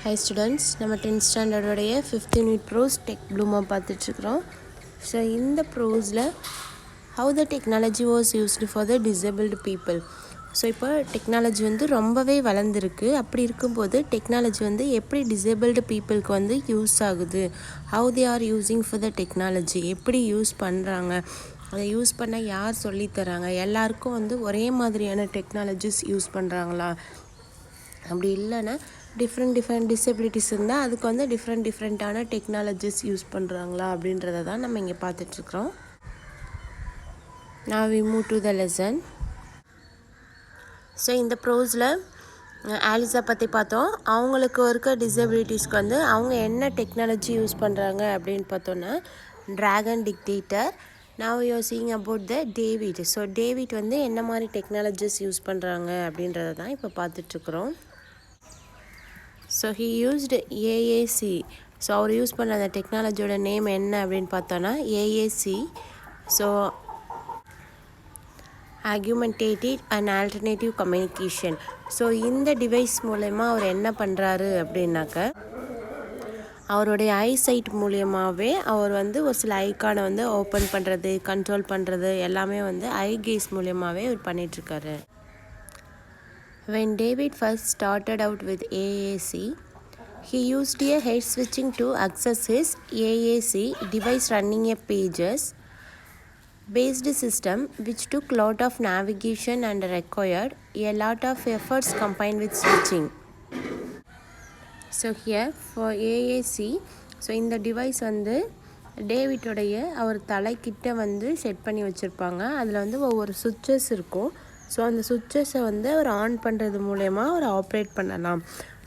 Hi students, நம்ம 10th standard உடைய 5th unit prose tech bloom பார்த்துட்ருக்குறோம். ஸோ இந்த ப்ரோஸில் how the technology was used for the disabled people. So இப்போ technology வந்து ரொம்பவே வளர்ந்துருக்கு. அப்படி இருக்கும்போது டெக்னாலஜி வந்து எப்படி டிசேபிள்டு பீப்புளுக்கு வந்து யூஸ் ஆகுது, how they are using for the technology, எப்படி யூஸ் பண்ணுறாங்க, அதை யூஸ் பண்ண யார் சொல்லித்தராங்க, எல்லாருக்கும் வந்து ஒரே மாதிரியான டெக்னாலஜிஸ் யூஸ் பண்ணுறாங்களா, அப்படி இல்லைன்னா டிஃப்ரெண்ட் டிசபிலிட்டிஸ் இருந்தால் அதுக்கு வந்து டிஃப்ரெண்ட்டான டெக்னாலஜிஸ் யூஸ் பண்ணுறாங்களா அப்படின்றத தான் நம்ம இங்கே பார்த்துட்ருக்குறோம். Now we move to the lesson. So இந்த ப்ரோஸில் ஆலிஸா பற்றி பார்த்தோம். அவங்களுக்கு இருக்க டிசபிலிட்டிஸ்க்கு வந்து அவங்க என்ன டெக்னாலஜி யூஸ் பண்ணுறாங்க அப்படின்னு பார்த்தோன்னா dragon dictator. Now you are seeing about the David. So David வந்து என்ன மாதிரி டெக்னாலஜிஸ் யூஸ் பண்ணுறாங்க அப்படின்றத தான் இப்போ பார்த்துட்ருக்குறோம். So he used AAC. So அவர் யூஸ் பண்ண அந்த டெக்னாலஜியோட நேம் என்ன அப்படின்னு பார்த்தோன்னா AAC. So augmentative and alternative communication. So இந்த டிவைஸ் மூலயமா அவர் என்ன பண்ணுறாரு அப்படின்னாக்க அவருடைய ஐசைட் மூலியமாகவே அவர் வந்து ஒரு சில ஐக்கானை வந்து ஓப்பன் பண்ணுறது, கண்ட்ரோல் பண்ணுறது எல்லாமே வந்து ஐ கேஸ் மூலியமாகவே அவர் பண்ணிகிட்ருக்காரு. When David first started out with AAC, he used a head switching to access his AAC device running a pages based system which took lot of navigation and required a lot of efforts combined with switching. So here for AAC, so இந்த device வந்து டேவிட்டோடைய அவர் தலைக்கிட்ட வந்து set பண்ணி வச்சுருப்பாங்க. அதில் வந்து ஒவ்வொரு சுவிட்சஸ் இருக்கும். So அந்த சுவிட்சஸை வந்து அவர் ஆன் பண்ணுறது மூலயமா அவர் ஆப்ரேட் பண்ணலாம்.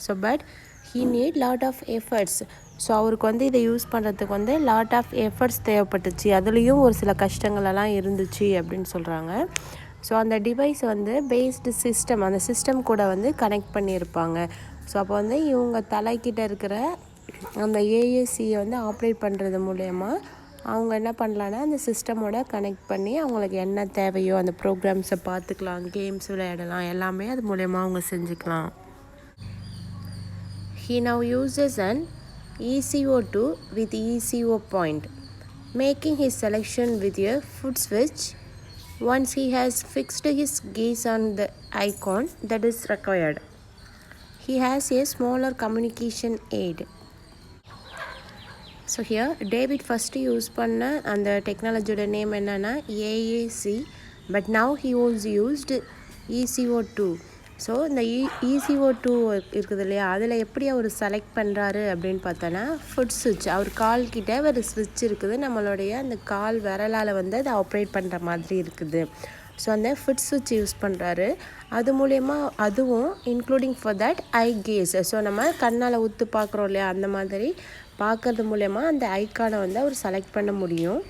So but he need lot of efforts. So அவருக்கு வந்து இதை யூஸ் பண்ணுறதுக்கு வந்து லாட் ஆஃப் எஃபர்ட்ஸ் தேவைப்பட்டுச்சு, அதுலேயும் ஒரு சில கஷ்டங்களெல்லாம் இருந்துச்சு அப்படின்னு சொல்கிறாங்க. ஸோ அந்த டிவைஸ் வந்து பேஸ்டு சிஸ்டம், அந்த சிஸ்டம் கூட வந்து கனெக்ட் பண்ணியிருப்பாங்க. ஸோ அப்போ வந்து இவங்க தலைக்கிட்ட இருக்கிற அந்த ஏஏசியை வந்து ஆப்ரேட் பண்ணுறது மூலயமா அவங்க என்ன பண்ணலான்னா அந்த சிஸ்டமோட கனெக்ட் பண்ணி அவங்களுக்கு என்ன தேவையோ அந்த ப்ரோக்ராம்ஸை பார்த்துக்கலாம், கேம்ஸ் விளையாடலாம், எல்லாமே அது மூலயமா அவங்க செஞ்சுக்கலாம். He now uses an ECO2 with ECO point, making his selection with a foot switch. Once he has fixed his gaze on the icon that is required, he has a smaller communication aid. So here David first use பண்ண அந்த டெக்னாலஜியோட name என்னென்னா AAC, but now he was used ECO2. So இந்த ECO2 இருக்குது இல்லையா, அதில் எப்படி அவர் select பண்ணுறாரு அப்படின்னு பார்த்தோன்னா ஃபுட் ஸ்விட்ச், அவர் கால் கிட்டே ஒரு ஸ்விட்ச் இருக்குது, நம்மளுடைய அந்த கால் விரலால் வந்து அதை ஆப்ரேட் பண்ணுற மாதிரி இருக்குது. ஸோ அந்த ஃபுட் ஸ்விட்ச் யூஸ் பண்ணுறாரு. அது மூலயமா அதுவும் including for that eye gaze. So நம்ம கண்ணால் ஊற்று பார்க்குறோம் இல்லையா, அந்த மாதிரி பார்க்கறது மூலயமா அந்த ஐக்கானை வந்து அவர் செலக்ட் பண்ண முடியும்.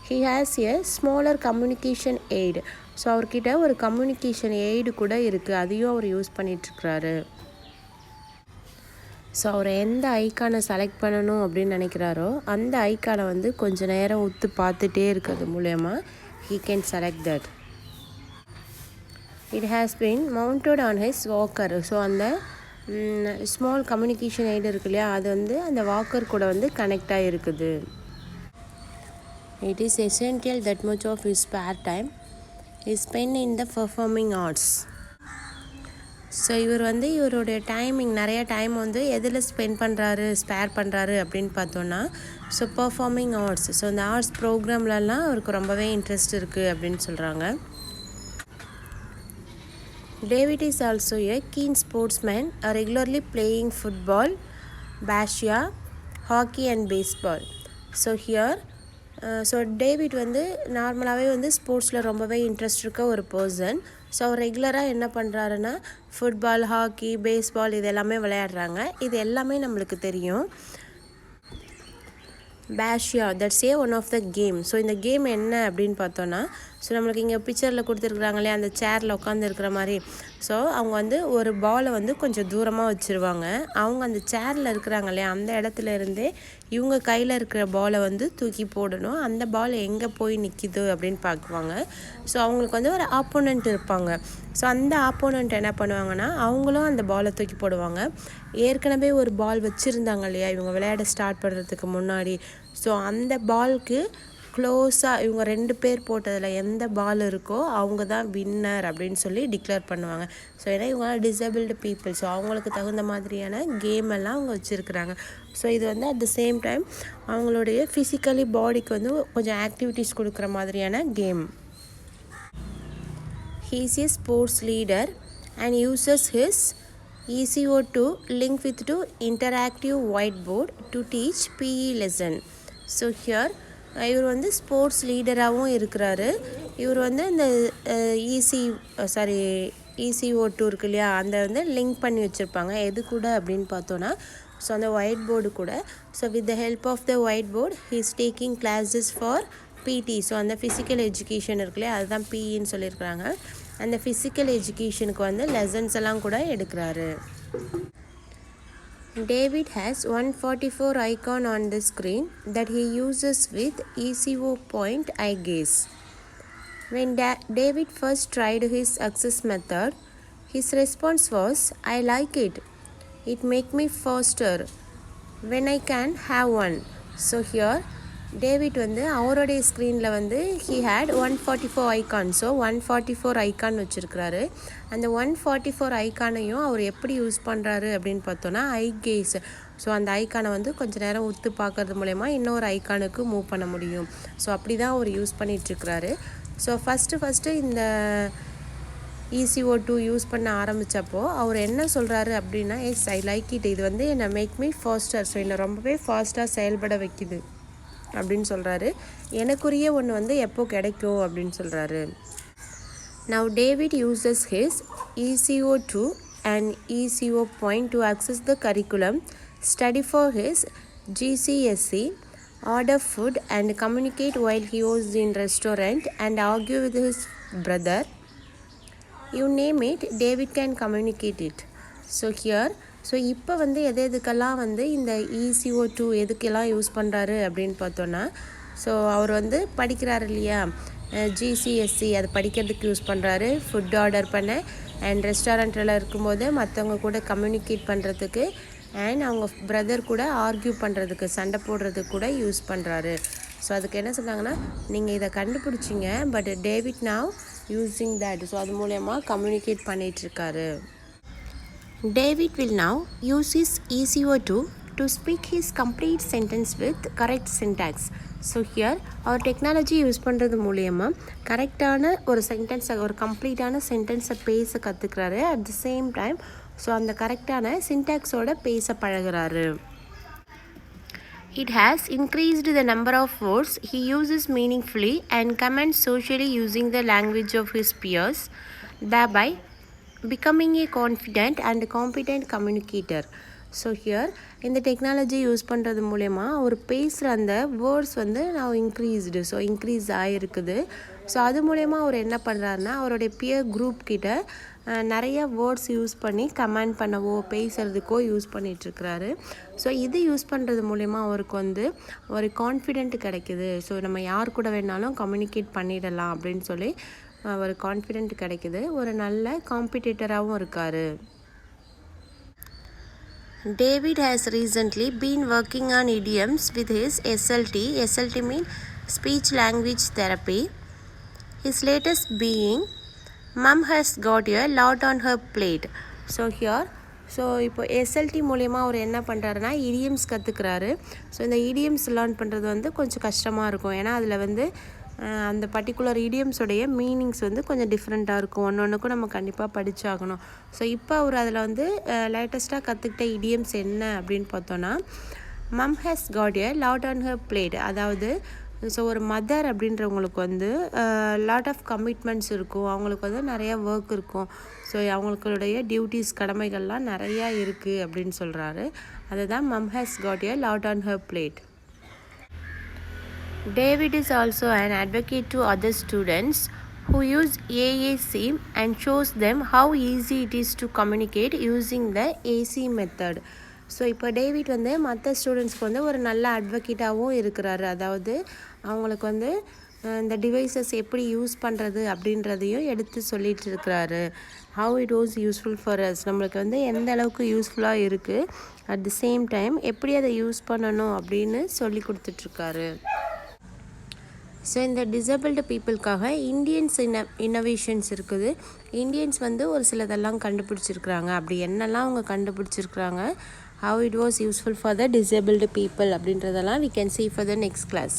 He has a smaller communication aid. So அவர்கிட்ட ஒரு கம்யூனிகேஷன் எய்டு கூட இருக்குது, அதையும் அவர் யூஸ் பண்ணிகிட்ருக்கிறாரு. ஸோ அவர் எந்த ஐக்கானை செலக்ட் பண்ணணும் அப்படின்னு நினைக்கிறாரோ அந்த ஐக்கானை வந்து கொஞ்சம் நேரம் ஊற்று பார்த்துட்டே இருக்கிறது மூலயமா he can select that. It has been mounted on his Walker. So அந்த ஸ்மால் கம்யூனிகேஷன் எய்டு இருக்கு இல்லையா, அது வந்து அந்த வாக்கர் கூட வந்து கனெக்ட் ஆகிருக்குது. It is essential that much of his spare time is spent in the performing arts. So இவர் வந்து இவருடைய டைமிங், நிறைய டைம் வந்து எதில் ஸ்பெண்ட் பண்ணுறாரு, ஸ்பேர் பண்ணுறாரு அப்படின்னு பார்த்தோன்னா ஸோ பெர்ஃபார்மிங் ஆர்ட்ஸ். ஸோ இந்த ஆர்ட்ஸ் ப்ரோக்ராம்லலாம் அவருக்கு ரொம்பவே இன்ட்ரெஸ்ட் இருக்குது அப்படின்னு சொல்கிறாங்க. David is also a keen sportsman, regularly playing football, baseball, hockey and baseball. So here, David வந்து நார்மலாகவே வந்து ஸ்போர்ட்ஸில் ரொம்பவே இன்ட்ரெஸ்ட் இருக்க ஒரு பர்சன். ஸோ ரெகுலராக என்ன பண்ணுறாருன்னா ஃபுட்பால், ஹாக்கி, பேஸ்பால் இது எல்லாமே விளையாடுறாங்க. இது எல்லாமே நம்மளுக்கு தெரியும். Boccia, that's a one of the game. So இந்த கேம் என்ன அப்படின்னு பார்த்தோன்னா ஸோ நம்மளுக்கு இங்கே பிக்சரில் கொடுத்துருக்குறாங்க இல்லையா அந்த சேரில் உட்காந்து இருக்கிற மாதிரி. ஸோ அவங்க வந்து ஒரு பாலை வந்து கொஞ்சம் தூரமாக வச்சுருவாங்க. அவங்க அந்த சேரில் இருக்கிறாங்க இல்லையா அந்த இடத்துல இருந்தே இவங்க கையில் இருக்கிற பாலை வந்து தூக்கி போடணும். அந்த பால் எங்கே போய் நிற்கிது அப்படின்னு பார்க்குவாங்க. ஸோ அவங்களுக்கு வந்து ஒரு ஆப்போனண்ட் இருப்பாங்க. ஸோ அந்த ஆப்போனண்ட் என்ன பண்ணுவாங்கன்னா அவங்களும் அந்த பாலை தூக்கி போடுவாங்க. ஏற்கனவே ஒரு பால் வச்சுருந்தாங்க இல்லையா இவங்க விளையாட ஸ்டார்ட் பண்ணுறதுக்கு முன்னாடி. ஸோ அந்த பால்க்கு க்ளோஸாக இவங்க 2 பேர் போட்டதில் எந்த பால் இருக்கோ அவங்க தான் வின்னர் அப்படின்னு சொல்லி டிக்ளேர் பண்ணுவாங்க. ஸோ ஏன்னா இவங்க டிசேபிள்டு பீப்புள். ஸோ அவங்களுக்கு தகுந்த மாதிரியான கேம் எல்லாம் அவங்க வச்சுருக்குறாங்க. ஸோ இது வந்து அட் த சேம் டைம் அவங்களுடைய ஃபிசிக்கலி பாடிக்கு வந்து கொஞ்சம் ஆக்டிவிட்டீஸ் கொடுக்குற மாதிரியான game. He is a sports leader and uses his ECO2 link with to interactive whiteboard to teach PE lesson. So here இவர் வந்து ஸ்போர்ட்ஸ் லீடராகவும் இருக்கிறாரு. இவர் வந்து இந்த ECO2 இருக்கு இல்லையா அந்த வந்து லிங்க் பண்ணி வச்சுருப்பாங்க. எது கூட அப்படின்னு பார்த்தோன்னா ஸோ அந்த ஒயிட் போர்டு கூட. So with the help of the whiteboard he is taking classes for PT. So அந்த ஃபிசிக்கல் எஜுகேஷன் இருக்குல்லையா அதுதான் பிஇன்னு சொல்லியிருக்கிறாங்க. அந்த ஃபிசிக்கல் எஜுகேஷனுக்கு வந்து லெசன்ஸ் எல்லாம் கூட எடுக்கிறாரு. David has 144 icon on the screen that he uses with ECO point eye gaze. When David first tried his access method, his response was, "I like it. It make me faster when I can have one." So here David வந்து அவருடைய ஸ்க்ரீனில் வந்து he had 144 icon. So 144 icon வச்சுருக்கிறாரு. அந்த 144 ஐக்கானையும் அவர் எப்படி use பண்ணுறாரு அப்படின்னு பார்த்தோன்னா ஐ கேஸ். ஸோ அந்த ஐக்கானை வந்து கொஞ்சம் நேரம் உத்து பார்க்கறது மூலயமா இன்னொரு ஐக்கானுக்கு மூவ் பண்ண முடியும். ஸோ அப்படி தான் அவர் யூஸ் பண்ணிகிட்ருக்கிறாரு. ஸோ ஃபஸ்ட்டு இந்த ECO2 யூஸ் பண்ண ஆரம்பித்தப்போ அவர் என்ன சொல்கிறாரு அப்படின்னா எஸ் ஐ லைக் இட். இது வந்து என்னை மேக் மீ ஃபாஸ்டர். ஸோ என்னை ரொம்பவே ஃபாஸ்ட்டாக செயல்பட வைக்குது அப்படின்னு சொல்கிறாரு. எனக்குரிய ஒன்று வந்து எப்போ கிடைக்கும் அப்படின்னு சொல்கிறாரு. Now David uses his ECO2 and ECO point to access the curriculum, study for his GCSE, order food and communicate while he was in restaurant and argue with his brother. You name it, David can communicate it. So here so இப்போ வந்து எதுக்கெல்லாம் வந்து இந்த ECO2 எதுக்கெல்லாம் use பண்ணுறாரு அப்படின்னு பார்த்தோன்னா so அவர் வந்து படிக்கிறாரு இல்லையா GCSE அது படிக்கிறதுக்கு யூஸ் பண்ணுறாரு. ஃபுட் ஆர்டர் பண்ண அண்ட் ரெஸ்டாரண்ட்டில் இருக்கும்போது மற்றவங்க கூட கம்யூனிகேட் பண்ணுறதுக்கு அண்ட் அவங்க பிரதர் கூட ஆர்கியூ பண்ணுறதுக்கு சண்டை போடுறதுக்கு கூட யூஸ் பண்ணுறாரு. ஸோ அதுக்கு என்ன சொன்னாங்கன்னா நீங்கள் இதை கண்டுபிடிச்சிங்க but David now using that. So அது மூலயமா கம்யூனிகேட் பண்ணிகிட்ருக்காரு. David will now use his ECO2 to speak his complete sentence with correct syntax. So here அவர் டெக்னாலஜி யூஸ் பண்ணுறது மூலயமா கரெக்டான ஒரு சென்டென்ஸை ஒரு கம்ப்ளீட்டான சென்டென்ஸை பேச கற்றுக்கிறாரு. At the same time so அந்த கரெக்டான சின்டாக்ஸோட பேச பழகிறாரு. It has increased the number of words he uses meaningfully and comments socially using the language of his peers, thereby becoming a confident and competent communicator. So here இந்த technology use பண்ணுறது மூலயமா அவர் பேசுகிற அந்த வேர்ட்ஸ் வந்து நான் increased. So increase ஆகிருக்குது. So அது மூலயமா அவர் என்ன பண்ணுறாருன்னா அவருடைய பியர் குரூப் கிட்ட நிறைய வேர்ட்ஸ் யூஸ் பண்ணி கமெண்ட் பண்ணவோ பேசுகிறதுக்கோ யூஸ் பண்ணிகிட்ருக்கிறாரு. ஸோ இது யூஸ் பண்ணுறது மூலயமா அவருக்கு வந்து ஒரு கான்ஃபிடென்ட் கிடைக்குது. ஸோ நம்ம யார் கூட வேணாலும் கம்யூனிகேட் பண்ணிடலாம் அப்படின்னு சொல்லி ஒரு கான்ஃபிடென்ட் கிடைக்குது. ஒரு நல்ல காம்படிட்டராகவும் இருக்கார். David has recently been working on idioms with his SLT. SLT means speech language therapy. His latest being, Mom has got a lot on her plate. So here so இப்போ SLT மூலயமா அவர் என்ன பண்ணுறாருன்னா idioms கற்றுக்கிறாரு. So இந்த idioms learn பண்ணுறது வந்து கொஞ்சம் கஷ்டமாக இருக்கும். ஏன்னா அதில் வந்து அந்த பர்டிகுலர் இடியம்ஸோடைய மீனிங்ஸ் வந்து கொஞ்சம் டிஃப்ரெண்ட்டாக இருக்கும். ஒன்றுக்கும் நம்ம கண்டிப்பாக படித்தாகணும். ஸோ இப்போ அவர் அதில் வந்து லேட்டஸ்ட்டாக கற்றுக்கிட்ட இடியம்ஸ் என்ன அப்படின்னு பார்த்தோன்னா mum has got a lot on her plate. அதாவது ஸோ ஒரு மதர் அப்படின்றவங்களுக்கு வந்து லாட் ஆஃப் கமிட்மெண்ட்ஸ் இருக்கும். அவங்களுக்கு வந்து நிறையா ஒர்க் இருக்கும். ஸோ அவங்களுடைய டியூட்டிஸ் கடமைகள்லாம் நிறையா இருக்குது அப்படின்னு சொல்கிறாரு. அதுதான் mum has got a lot on her plate. David is also an advocate to other students who use AAC and shows them how easy it is to communicate using the AC method. So இப்போ David வந்து மற்ற ஸ்டூடெண்ட்ஸ்க்கு வந்து ஒரு நல்ல அட்வொகேட்டாகவும் இருக்கிறாரு. அதாவது அவங்களுக்கு வந்து இந்த டிவைசஸ் எப்படி யூஸ் பண்ணுறது அப்படின்றதையும் எடுத்து சொல்லிட்டு இருக்கிறாரு. How it was useful for us, நம்மளுக்கு வந்து எந்த அளவுக்கு யூஸ்ஃபுல்லாக இருக்குது, அட் தி சேம் டைம் எப்படி அதை யூஸ் பண்ணணும் அப்படின்னு சொல்லி கொடுத்துட்ருக்காரு. ஸோ இந்த டிசபிள்டு பீப்புளுக்காக இந்தியன்ஸ் இன்னோவேஷன்ஸ் இருக்குது. இந்தியன்ஸ் வந்து ஒரு சிலதெல்லாம் கண்டுபிடிச்சிருக்கிறாங்க. அப்படி என்னெல்லாம் அவங்க கண்டுபிடிச்சிருக்கிறாங்க, how it was useful for the disabled people அப்படின்றதெல்லாம் we can see for the next class.